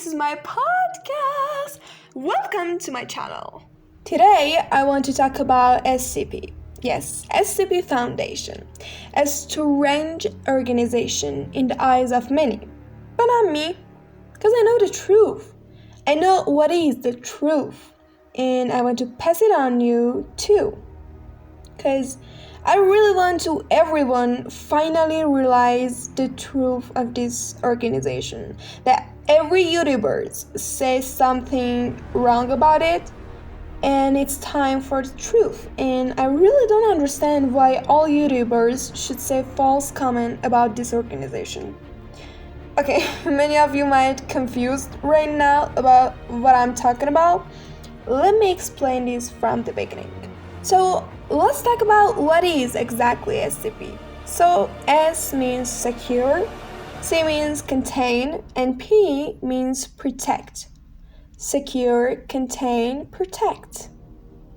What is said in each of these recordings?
this is my podcast. Welcome to my channel. Today, I want to talk about SCP. Yes, SCP Foundation, a strange organization in the eyes of many, but not me, because I know the truth. I know what is the truth, and I want to pass it on you too, because I really want to everyone finally realize the truth of this organization, that every YouTuber says something wrong about it, and it's time for the truth. And I really don't understand why all YouTubers should say false comment about this organization. Okay, many of you might confused right now about what I'm talking about. Let me explain this from the beginning. So let's talk about what is exactly SCP. So S means secure, C means contain, and P means protect. Secure, contain, protect.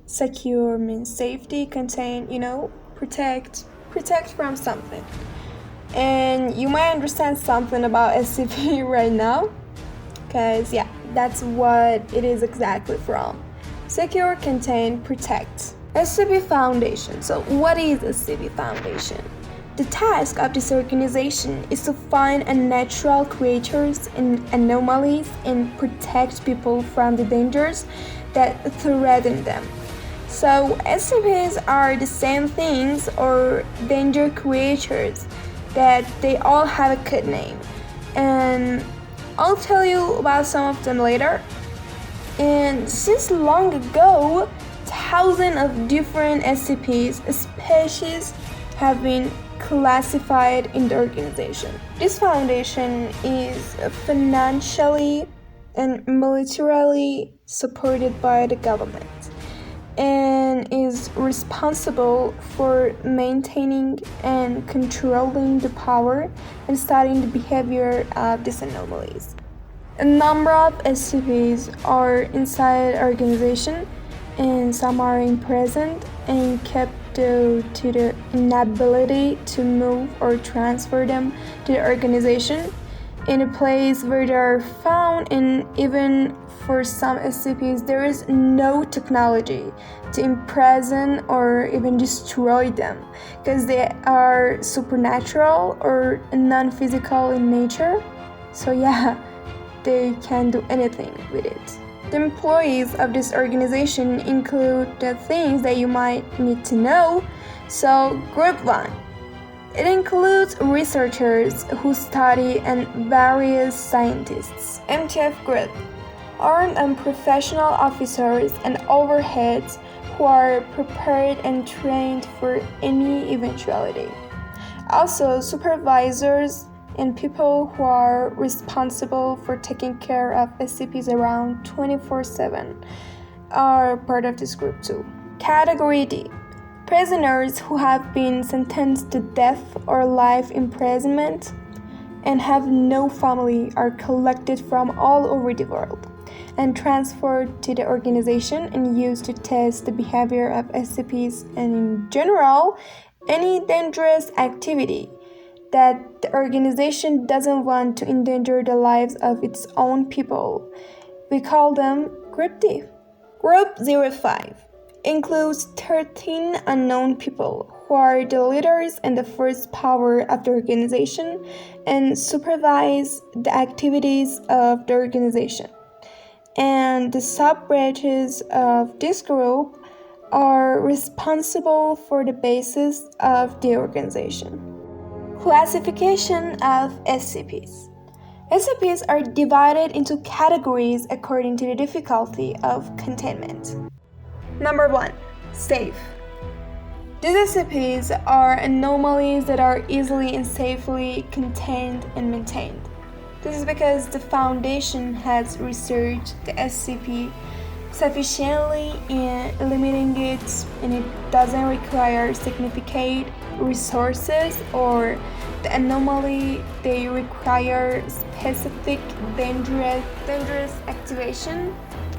Secure means safety, contain, protect from something. And you might understand something about SCP right now, because that's what it is exactly from. Secure, contain, protect. SCP Foundation. So what is SCP Foundation? The task of this organization is to find unnatural creatures and anomalies and protect people from the dangers that threaten them. So SCPs are the same things or danger creatures that they all have a code name. And I'll tell you about some of them later. And since long ago, thousands of different SCPs species have been classified in the organization. This foundation is financially and militarily supported by the government and is responsible for maintaining and controlling the power and studying the behavior of these anomalies. A number of SCPs are inside the organization, and some are imprisoned and kept due to the inability to move or transfer them to the organization in a place where they are found. And even for some SCPs, there is no technology to imprison or even destroy them because they are supernatural or non-physical in nature. So they can do anything with it. The employees of this organization include the things that you might need to know. So, Group 1. It includes researchers who study and various scientists. MTF Group. Armed and professional officers and overheads who are prepared and trained for any eventuality. Also, supervisors and people who are responsible for taking care of SCPs around 24/7 are part of this group too. Category D. Prisoners who have been sentenced to death or life imprisonment and have no family are collected from all over the world and transferred to the organization and used to test the behavior of SCPs and in general any dangerous activity that the organization doesn't want to endanger the lives of its own people. We call them Group D. Group 05 includes 13 unknown people who are the leaders and the first power of the organization and supervise the activities of the organization. And the sub-branches of this group are responsible for the basis of the organization. Classification of SCPs. SCPs are divided into categories according to the difficulty of containment. Number 1. Safe. These SCPs are anomalies that are easily and safely contained and maintained. This is because the Foundation has researched the SCP sufficiently in limiting it, and it doesn't require significant resources or the anomaly. They require specific dangerous activation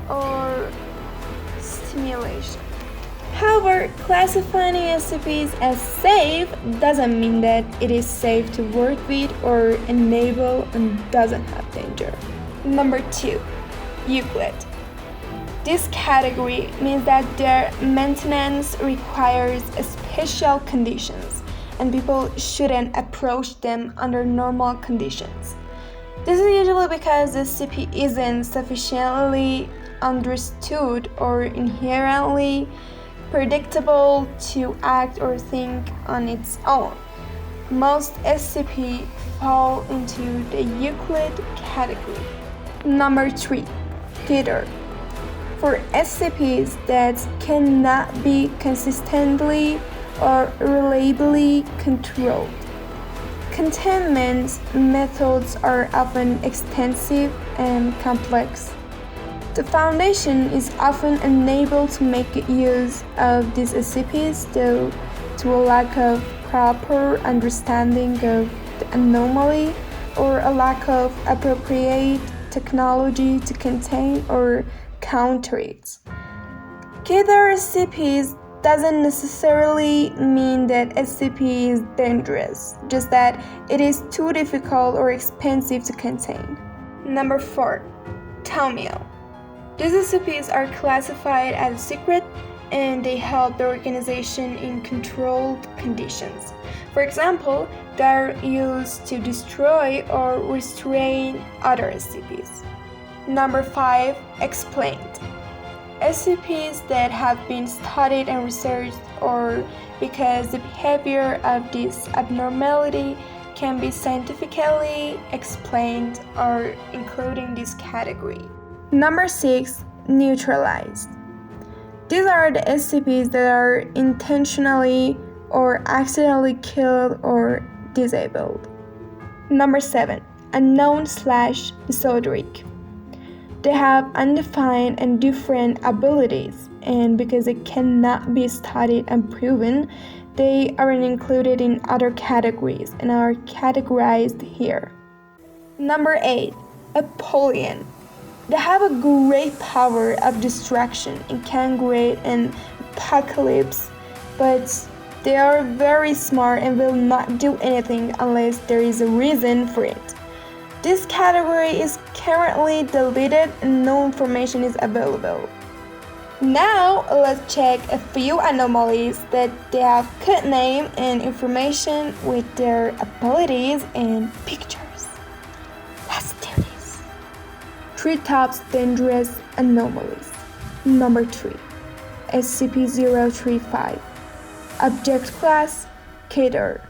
or stimulation. However, classifying SCPs as safe doesn't mean that it is safe to work with or enable and doesn't have danger. Number 2, Euclid. This category means that their maintenance requires special conditions, and people shouldn't approach them under normal conditions. This is usually because the SCP isn't sufficiently understood or inherently predictable to act or think on its own. Most SCP fall into the Euclid category. Number 3, Theater. For SCPs that cannot be consistently or reliably controlled, containment methods are often extensive and complex. The Foundation is often unable to make use of these SCPs due to a lack of proper understanding of the anomaly or a lack of appropriate technology to contain or counter it. Killer SCPs doesn't necessarily mean that SCP is dangerous, just that it is too difficult or expensive to contain. Number 4, Tomio. These SCPs are classified as secret and they help the organization in controlled conditions. For example, they're used to destroy or restrain other SCPs. Number 5, Explained. SCPs that have been studied and researched or because the behavior of this abnormality can be scientifically explained are included in this category. Number 6, Neutralized. These are the SCPs that are intentionally or accidentally killed or disabled. Number 7, Unknown/Esoteric. They have undefined and different abilities, and because they cannot be studied and proven, they aren't included in other categories and are categorized here. Number 8, Apollyon. They have a great power of destruction and can create an apocalypse, but they are very smart and will not do anything unless there is a reason for it. This category is currently deleted and no information is available. Now let's check a few anomalies that they have code name and information with their abilities and pictures. Let's do this. 3 top dangerous anomalies. Number 3, SCP-035. Object Class, Killer.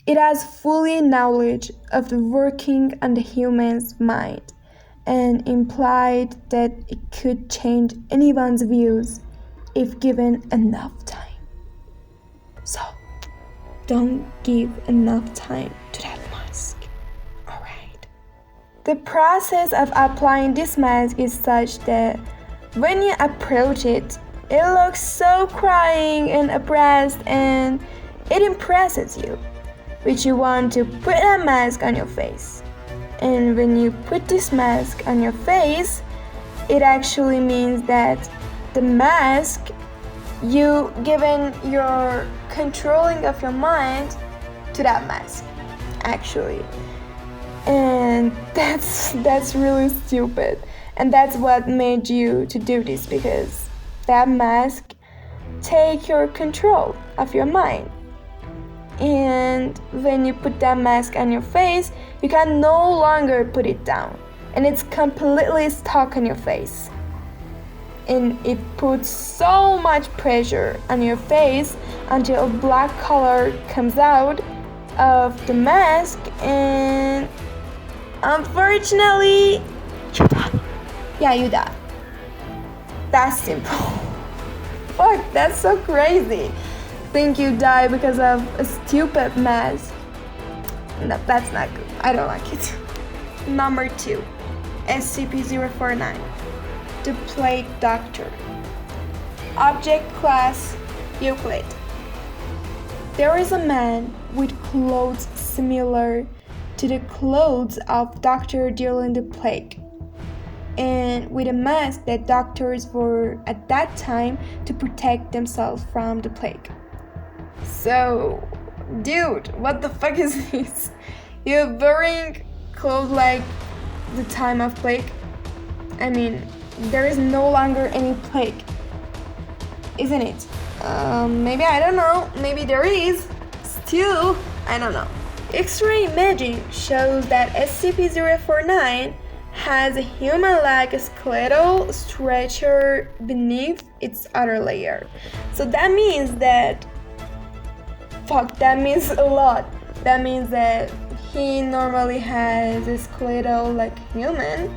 It has fully knowledge of the working on the human's mind and implied that it could change anyone's views if given enough time. So, don't give enough time to that mask. Alright. The process of applying this mask is such that when you approach it, it looks so crying and oppressed and it impresses you, which you want to put a mask on your face. And when you put this mask on your face, it actually means that the mask, you given your controlling of your mind to that mask, actually. And that's really stupid. And that's what made you to do this, because that mask take your control of your mind. And when you put that mask on your face, you can no longer put it down, and it's completely stuck on your face. And it puts so much pressure on your face until a black color comes out of the mask, and unfortunately, you die. Yeah, you die. That's simple. Fuck, that's so crazy. Think you die because of a stupid mask. No, that's not good. I don't like it. Number 2, SCP-049. The Plague Doctor. Object Class, Euclid. There is a man with clothes similar to the clothes of doctor during the plague, and with a mask that doctors wore at that time to protect themselves from the plague. So, dude, what the fuck is this? You're wearing clothes like the time of plague. I mean, there is no longer any plague, isn't it? Maybe, I don't know, maybe there is. Still, I don't know. X-ray imaging shows that SCP-049 has a human-like skeletal structure beneath its outer layer. So that means that... that means a lot. That means that he normally has a skeletal like human,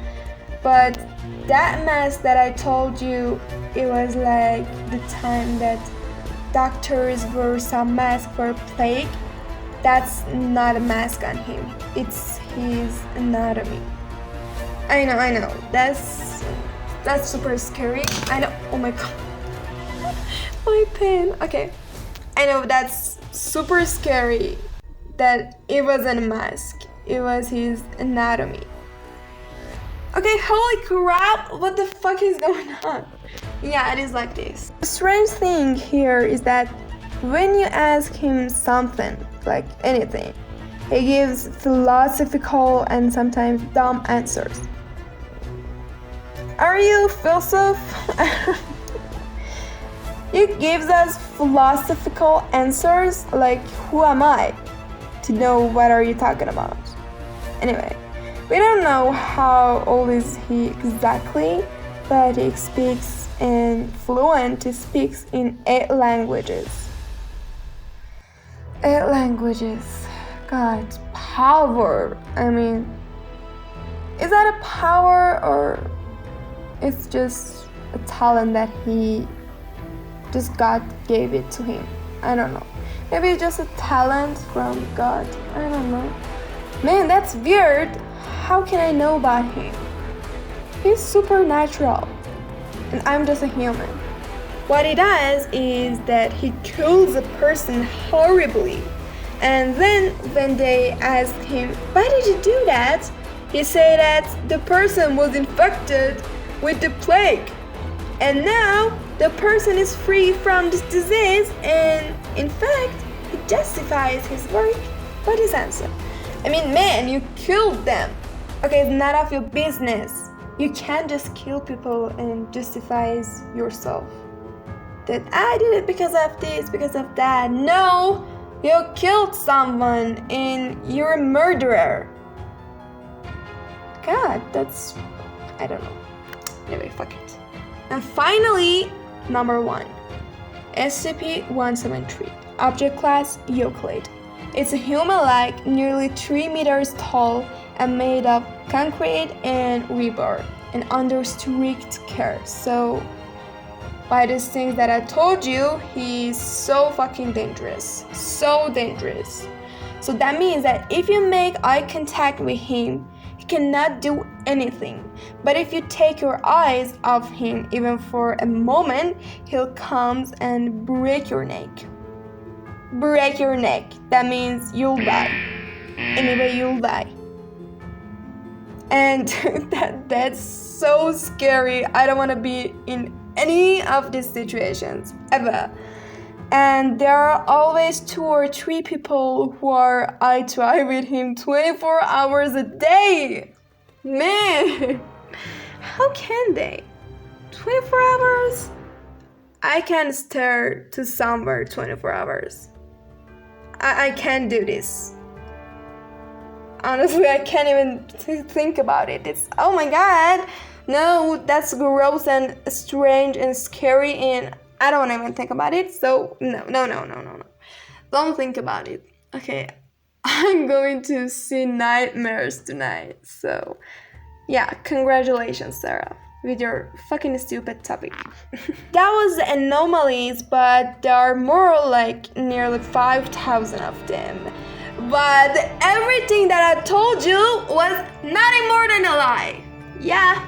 but that mask that I told you, it was like the time that doctors wore some mask for plague. That's not a mask on him, it's his anatomy. I know, that's super scary. I know, oh my god, my pen, okay. I know that's super scary that it wasn't a mask, it was his anatomy. Okay, holy crap, what the fuck is going on? Yeah, it is like this. The strange thing here is that when you ask him something, like anything, he gives philosophical and sometimes dumb answers. Are you philosoph? He gives us philosophical answers like, who am I to know what are you talking about? Anyway, we don't know how old is he exactly, but he speaks he speaks in 8 languages. 8 languages. God, power. I mean, is that a power or it's just a talent that he just God gave it to him? I don't know. Maybe it's just a talent from God. I don't know. Man, that's weird. How can I know about him? He's supernatural, and I'm just a human. What he does is that he kills a person horribly, and then when they ask him, why did you do that? He said that the person was infected with the plague, and now the person is free from this disease, and in fact, he justifies his work by this answer. I mean, man, you killed them. Okay, it's none of your business. You can't just kill people and justify yourself. That I did it because of this, because of that. No, you killed someone and you're a murderer. God, that's... I don't know. Anyway, fuck it. And finally, number 1. SCP-173. Object Class Euclid. It's a human-like, nearly 3 meters tall and made of concrete and rebar and under strict care. So, by these things that I told you, he's so fucking dangerous. So dangerous. So that means that if you make eye contact with him, he cannot do anything. But if you take your eyes off him even for a moment, he'll come and break your neck. Break your neck. That means you'll die. Anyway, you'll die. And that's so scary. I don't want to be in any of these situations ever. And there are always 2 or 3 people who are eye to eye with him 24 hours a day. Man, how can they? 24 hours? I can't stare to somewhere 24 hours. I can't do this. Honestly, I can't even think about it. It's, oh my god. No, that's gross and strange and scary, and I don't even think about it. So no. Don't think about it. Okay, I'm going to see nightmares tonight. So yeah, congratulations, Sarah, with your fucking stupid topic. That was the anomalies, but there are more, like nearly 5,000 of them. But everything that I told you was nothing more than a lie. Yeah.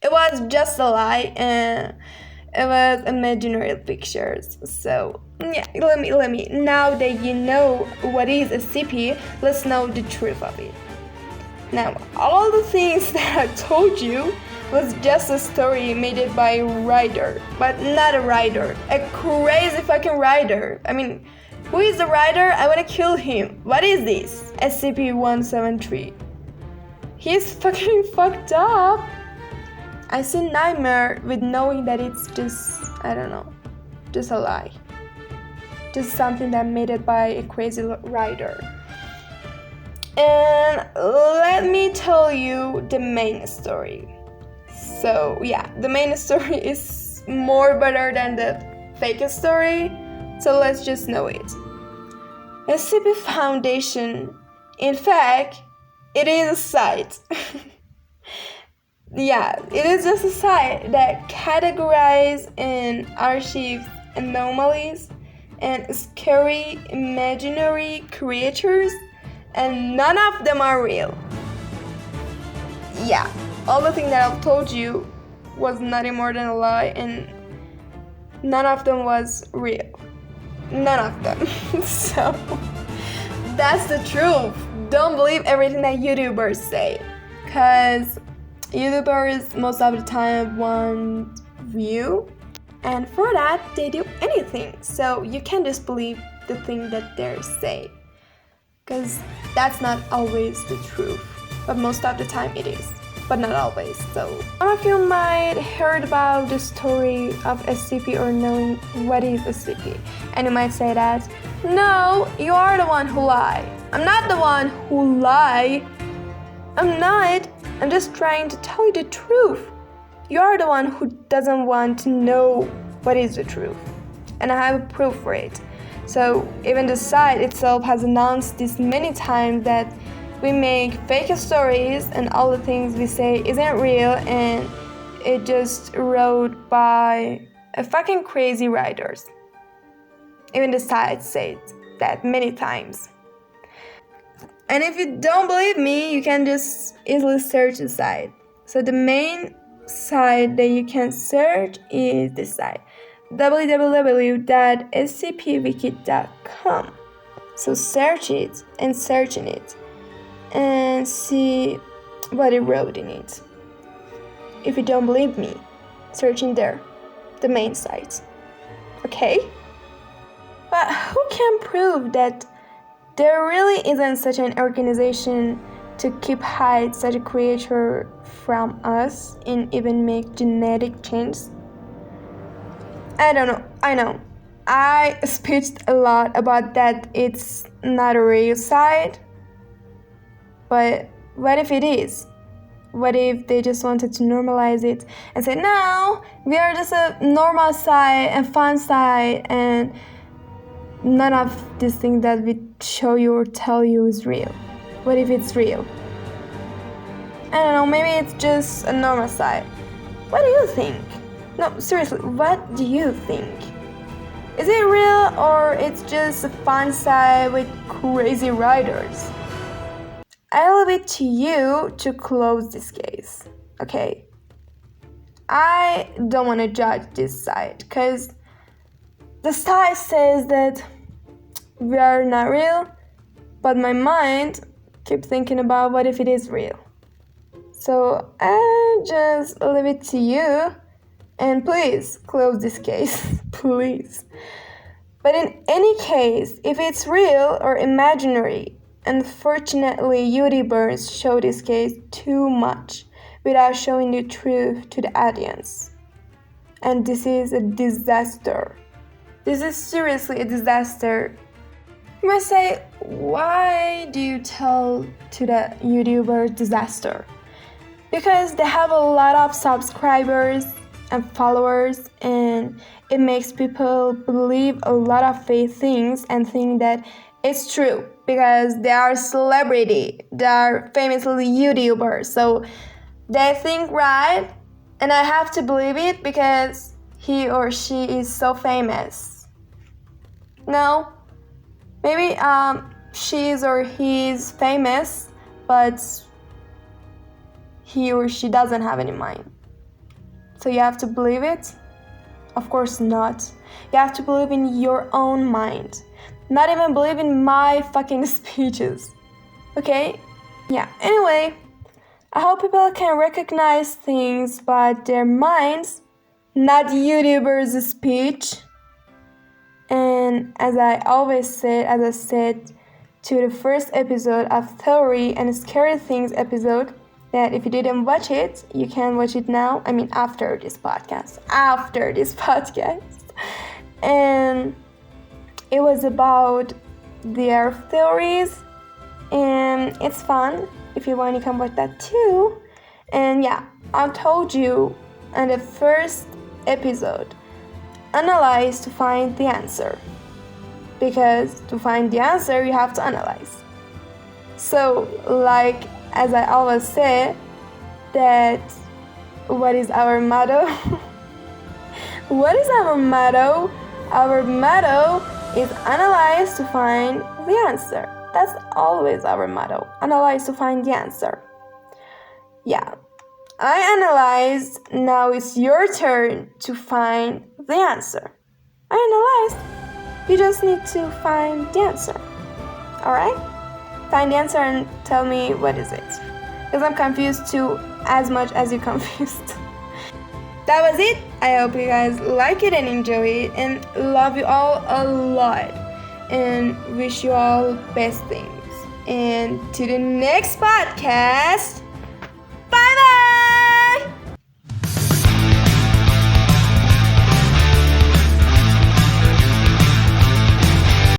It was just a lie, and it was imaginary pictures. So yeah, let me. Now that you know what is SCP, let's know the truth of it. Now, all the things that I told you was just a story made by a writer, but not a writer, a crazy fucking writer. I mean, who is the writer? I wanna kill him. What is this? SCP-173. He's fucking fucked up. I see nightmare with knowing that it's just, I don't know, just a lie. Just something that made it by a crazy writer. And let me tell you the main story. So yeah, the main story is more better than the fake story, so let's just know it. SCP Foundation, in fact, it is a site. Yeah, it is just a site that categorizes and archives anomalies and scary imaginary creatures, and none of them are real. Yeah, all the things that I've told you was nothing more than a lie, and none of them was real. None of them. So, that's the truth. Don't believe everything that YouTubers say, because YouTubers most of the time want view, and for that they do anything. So you can't just believe the thing that they say, because that's not always the truth, but most of the time it is, but not always. So some of you might heard about the story of SCP or knowing what is SCP, and you might say that, no, you are the one who lie. I'm not the one who lie. I'm not. I'm just trying to tell you the truth. You are the one who doesn't want to know what is the truth, and I have a proof for it. So even the site itself has announced this many times that we make fake stories and all the things we say isn't real, and it just wrote by a fucking crazy writers. Even the site said that many times. And if you don't believe me, you can just easily search the site. So the main site that you can search is this site, www.scpwiki.com. So search it and search in it and see what it wrote in it. If you don't believe me, search in there, the main site. Okay? But who can prove that there really isn't such an organization to keep hide such a creature from us and even make genetic changes? I don't know. I know. I speeched a lot about that it's not a real site. But what if it is? What if they just wanted to normalize it and say, no, we are just a normal site and fun site, and none of these things that we show you or tell you is real? What if it's real? I don't know, maybe it's just a normal site. What do you think? No, seriously, what do you think? Is it real, or it's just a fun site with crazy writers? I'll leave it to you to close this case, okay? I don't want to judge this site, because the site says that we are not real, but my mind keeps thinking about what if it is real. So I just leave it to you, and please close this case, please. But in any case, if it's real or imaginary, unfortunately YouTubers show this case too much without showing the truth to the audience. And this is a disaster. This is seriously a disaster. You must say, why do you tell to the YouTuber disaster? Because they have a lot of subscribers and followers, and it makes people believe a lot of fake things and think that it's true because they are celebrity, they are famously YouTubers, so they think right, and I have to believe it because he or she is so famous. No, maybe she's or he's famous, but he or she doesn't have any mind. So you have to believe it? Of course not. You have to believe in your own mind. Not even believe in my fucking speeches. Okay? Yeah, anyway, I hope people can recognize things by their minds, not YouTubers' speech. And as I said to the first episode of Theory and Scary Things episode, that if you didn't watch it, you can watch it now. I mean, after this podcast. And it was about their theories, and it's fun. If you want, you can watch that too. And yeah, I told you in the first episode, analyze to find the answer. Because to find the answer, you have to analyze. So, like, as I always say, that what is our motto? What is our motto? Our motto is analyze to find the answer. That's always our motto. Analyze to find the answer. Yeah. I analyzed. Now it's your turn to find the answer. I analyzed. You just need to find the answer. Alright? Find the answer and tell me what is it. Because I'm confused too, as much as you're confused. That was it. I hope you guys like it and enjoy it, and love you all a lot, and wish you all best things. And to the next podcast.